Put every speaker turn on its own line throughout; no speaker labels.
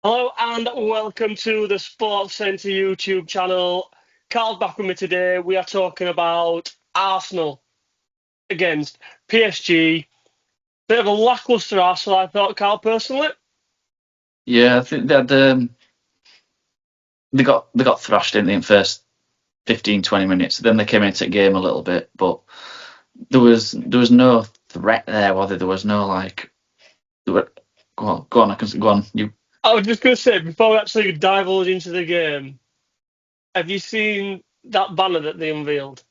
Hello and welcome to the Sports Centre YouTube channel. Carl's back with me today. We are talking about Arsenal against PSG. Bit of a lackluster Arsenal, I thought, Carl, personally.
Yeah, I think they got thrashed in the first 15, 20 minutes. Then they came into the game a little bit, but there was no threat there, was there? There was no like. There were, go on, go on. You,
I was just going to say, before we actually divulge into the game, have you seen that banner that they unveiled?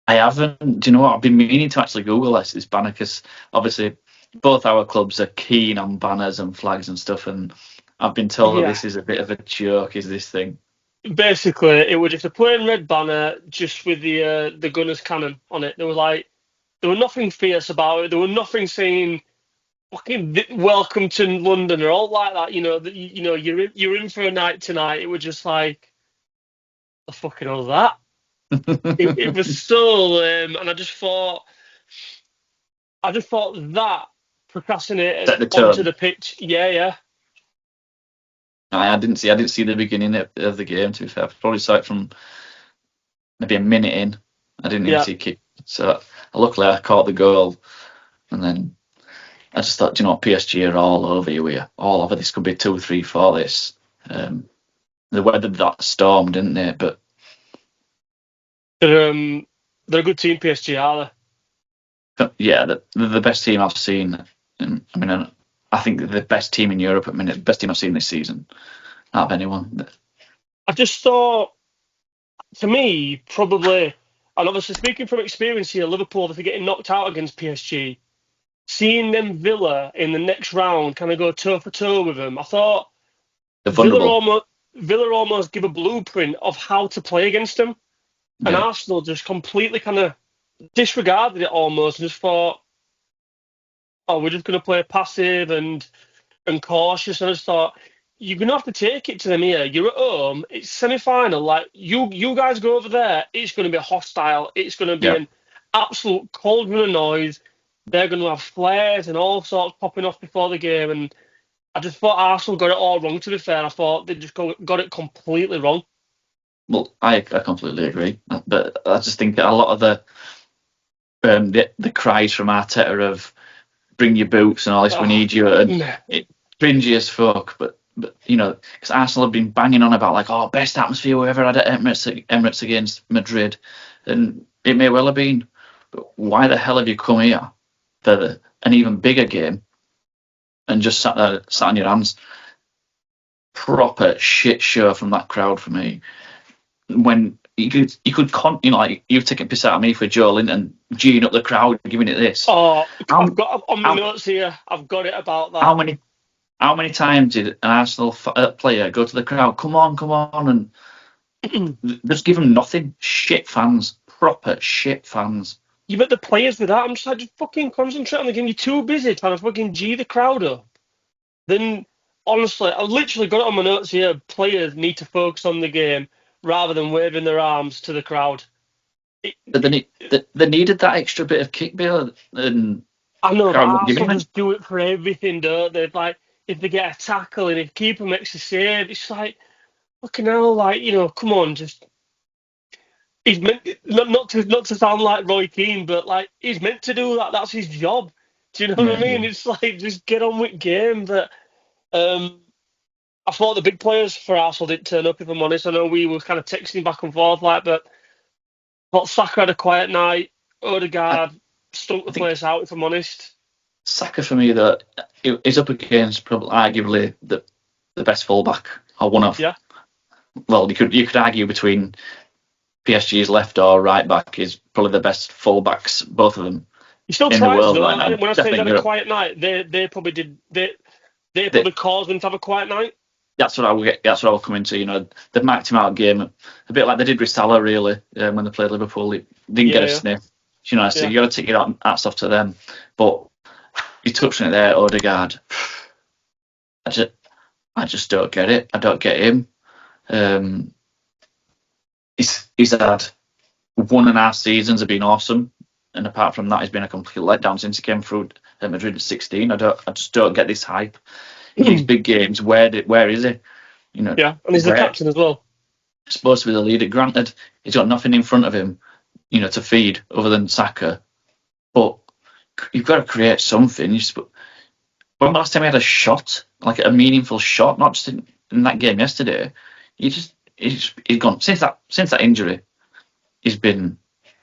I haven't. Do you know what? I've been meaning to actually Google this banner because obviously both our clubs are keen on banners and flags and stuff, and I've been told that
Yeah.
this is a bit of a joke. Is this thing?
Basically, it was just a plain red banner just with the gunner's cannon on it. There were nothing fierce about it. There were nothing saying fucking welcome to London or all like that. You're in for a night tonight. It was just like the fucking all that. It was so lame, and I just thought that procrastinated
Set the
onto
tone.
the pitch. Yeah, yeah,
I didn't see the beginning of the game. To be fair, I probably saw it from maybe a minute in. I didn't even
yeah.
see kick. So luckily I caught the goal, and then I just thought, do you know what, PSG are all over you here, all over. This could be 2-3 for this. Um, they weathered that storm, didn't they? But
They're a good team, PSG, are
yeah, they're the best team I've seen. I mean, I think they're the best team in Europe at the minute. The best team I've seen this season, out of anyone.
I just thought, to me, probably, and obviously speaking from experience here, Liverpool, if they're getting knocked out against PSG, seeing them Villa in the next round kind of go toe for toe with them, I thought
They're
Villa
vulnerable.
almost Villa almost give a blueprint of how to play against them, and
Yeah,
Arsenal just completely kind of disregarded it almost and just thought, oh, we're just going to play passive and cautious. And I just thought you're going to have to take it to them here. You're at home. It's semi-final. Like you guys go over there. It's going to be hostile. It's going to be
yeah.
an absolute cauldron of noise. They're going to have flares and all sorts popping off before the game. And I just thought Arsenal got it all wrong. To be fair, I thought they just got it completely wrong.
Well, I completely agree. But I just think that a lot of the cries from Arteta of bring your boots and all this, we
Oh,
need you, and
meh.
it cringy as fuck. But because Arsenal have been banging on about like, oh, best atmosphere we ever had at Emirates against Madrid, and it may well have been. But why the hell have you come here for an even bigger game and just sat on your hands? Proper shit show from that crowd for me. When like you've taken piss out of me for Joe Linton geeing up the crowd, giving it this.
Oh, I've
How
got on my
how
notes here. I've got it about
how
that.
many How many times did an Arsenal player go to the crowd? Come on, and just give them nothing. Shit fans, proper shit fans.
You bet the players with that. I'm just like, just fucking concentrate on the game. You're too busy trying to fucking G the crowd up. Then, honestly, I literally got it on my notes here. Players need to focus on the game rather than waving their arms to the crowd. It,
But they needed that extra bit of kick there, and
I know, but
crowd weren't
Arsenal
giving it.
just do it for everything, don't they? Like, if they get a tackle and if keeper makes a save, it's like, fucking hell, like, come on, just. He's meant not to sound like Roy Keane, but like he's meant to do that. That's his job. Do you know what
Yeah,
I mean? It's like just get on with game. But um, I thought the big players for Arsenal didn't turn up. If I'm honest, I know we were kind of texting back and forth like, but I thought Saka had a quiet night.
I,
Odegaard stunk the
I think
place out. If I'm honest,
Saka for me that is up against probably arguably the best fullback or one of.
yeah,
Well, you could argue between PSG's left or right back is probably the best fullbacks, both of them
he still
in the
tries
world
though.
right now.
When I say he's
Definitely in
had a
Europe.
quiet night, they probably did. They
They,
probably caused him to have a quiet night.
that's what I will get. That's what I'll come into. They've marked him out of game a bit like they did with Salah, really, when they played Liverpool. He didn't get
Yeah,
a
yeah,
sniff. So
yeah.
you got to take your hats off to them. But you touched on it there, Odegaard. I just, I just don't get it. I don't get him. Um, he's had 1.5 seasons have been awesome, and apart from that, he's been a complete letdown since he came through at Madrid at 16. I just don't get this hype. these big games, where is he? You know,
Yeah, and he's the captain as well.
Supposed to be the leader. Granted, he's got nothing in front of him, to feed other than Saka. But you've got to create something. When the last time he had a shot, like a meaningful shot, not just in that game yesterday, he's gone since that injury. He's been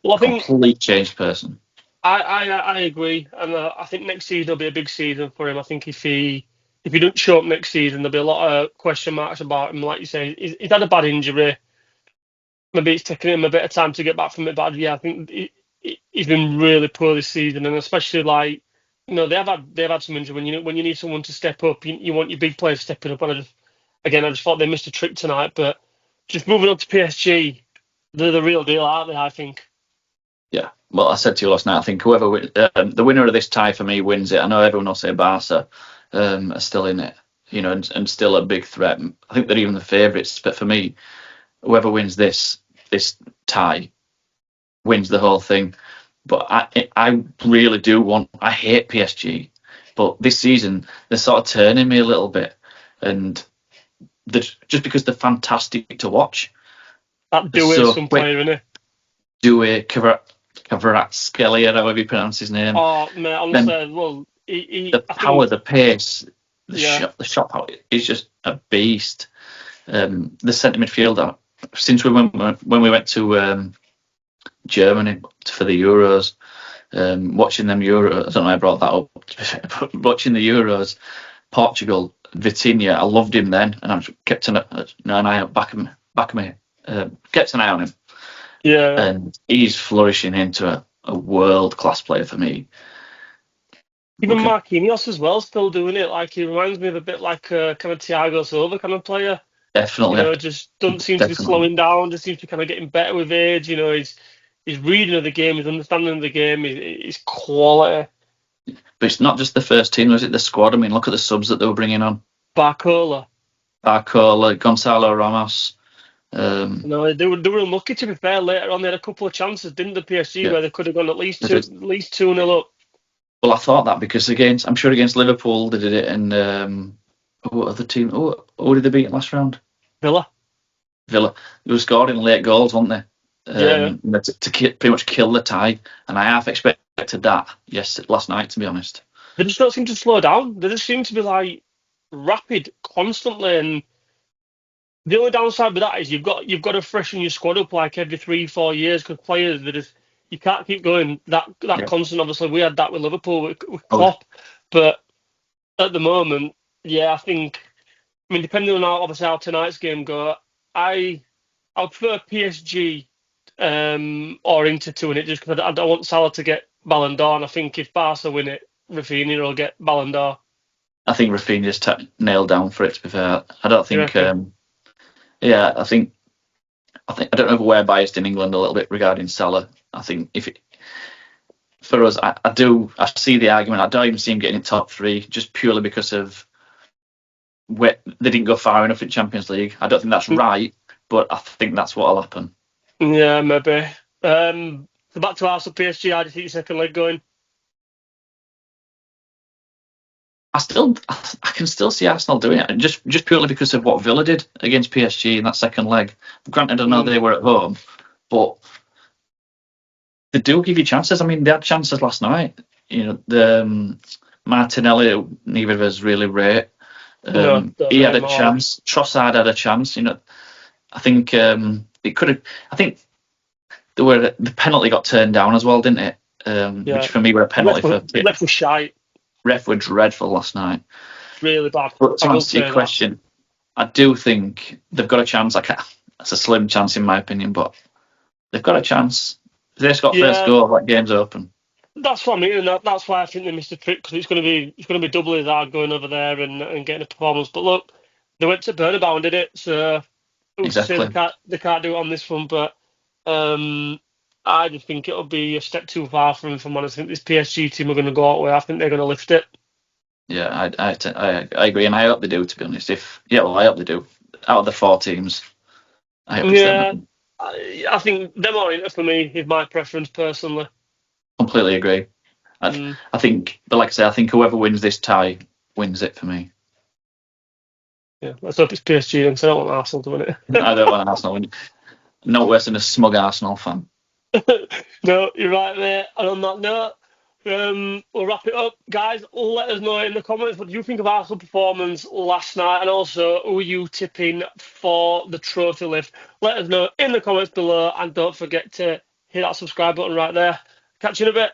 a complete changed person.
I agree, and I think next season will be a big season for him. I think if he doesn't show up next season, there'll be a lot of question marks about him. Like you say, he's had a bad injury. Maybe it's taken him a bit of time to get back from it, but yeah, I think he's been really poor this season, and especially they've had some injury. When you need someone to step up, you want your big players stepping up. And I just thought they missed a trick tonight. But just moving on to PSG, they're the real deal, aren't they? I think.
Yeah, well, I said to you last night, I think whoever the winner of this tie for me wins it. I know everyone will say Barca are still in it, and still a big threat. I think they're even the favourites. But for me, whoever wins this tie wins the whole thing. But I really do I hate PSG, but this season they're sort of turning me a little bit, and just because they're fantastic to watch.
That Doué some player, isn't it?
Doué, Kvaratskhelia, however you pronounce his name.
Oh man, honestly,
the power, the pace, the shot power is just a beast. The centre midfielder, since we went to Germany for the Euros, watching them Euros, I don't know why I brought that up, but watching the Euros, Portugal, Vitinha, I loved him then, and I kept an eye out back of me, kept an eye on him.
Yeah,
and he's flourishing into a world-class player for me.
Even Marquinhos as well, still doing it. Like, he reminds me of a bit like a kind of Thiago Silva kind of player.
Definitely.
Just doesn't seem to be slowing down. Just seems to be kind of getting better with age. His reading of the game, his understanding of the game is quality.
But it's not just the first team, was it? The squad. I mean, look at the subs that they were bringing on.
Barcola,
Gonzalo Ramos.
No, they were unlucky, to be fair. Later on, they had a couple of chances, didn't the PSG, where they could have gone at least 2-0 up.
Well, I thought that because I'm sure against Liverpool they did it, and what other team? Who did they beat last round?
Villa.
They were scoring late goals, weren't they? To pretty much kill the tie, and I half expected that last night, to be honest.
They just don't seem to slow down. They just seem to be like rapid constantly, and the only downside with that is you've got to freshen your squad up like every 3-4 years, because players you can't keep going that constant. Obviously, we had that with Liverpool with Klopp, but at the moment, I think. I mean, depending on how tonight's game go, I prefer PSG or Inter to win it, just because I don't want Salah to get Ballon d'Or. And I think if Barca win it, Rafinha will get Ballon d'Or.
I think Rafinha's nailed down for it, to be fair. I don't think. I think I don't know if we're biased in England a little bit regarding Salah. I think for us, I see the argument. I don't even see him getting in top 3 just purely because of they didn't go far enough in Champions League. I don't think that's right, but I think that's what'll happen.
Yeah, maybe. So back to Arsenal PSG. How do you think your second leg going?
I can still see Arsenal doing it, just purely because of what Villa did against PSG in that second leg. Granted, I know they were at home, but they do give you chances. I mean, they had chances last night. The Martinelli, neither of us really rate. He had a chance. Trossard had a chance. I think it could have. I think the penalty got turned down as well, didn't it? Which for me were a penalty.
Left was shite.
Ref were dreadful last night.
Really bad.
But to answer your question, I do think they've got a chance. It's a slim chance in my opinion, but they've got a chance. If they've got first goal, that game's open.
That's what I mean, and that's why I think they missed a trick, because it's going to be doubly as hard going over there and getting a performance. But look, they went to Bernabeu and did it, so
exactly.
They can't do it on this one. But I just think it'll be a step too far for them. If I'm honest, I think this PSG team are going to go out where I think they're going to lift it.
Yeah, I agree, and I hope they do. To be honest, I hope they do. Out of the 4 teams, I hope.
Yeah, I think them are in it for me. Is my preference personally.
Completely agree. I think, but like I say, I think whoever wins this tie wins it for me.
Yeah, let's hope it's PSG then, because I don't want Arsenal to win
I
it.
don't want Arsenal winning. Not worse than a smug Arsenal fan.
No, you're right, mate. And on that note, we'll wrap it up. Guys, let us know in the comments what you think of Arsenal performance last night, and also who are you tipping for the trophy lift. Let us know in the comments below, and don't forget to hit that subscribe button right there. Catch you in a bit.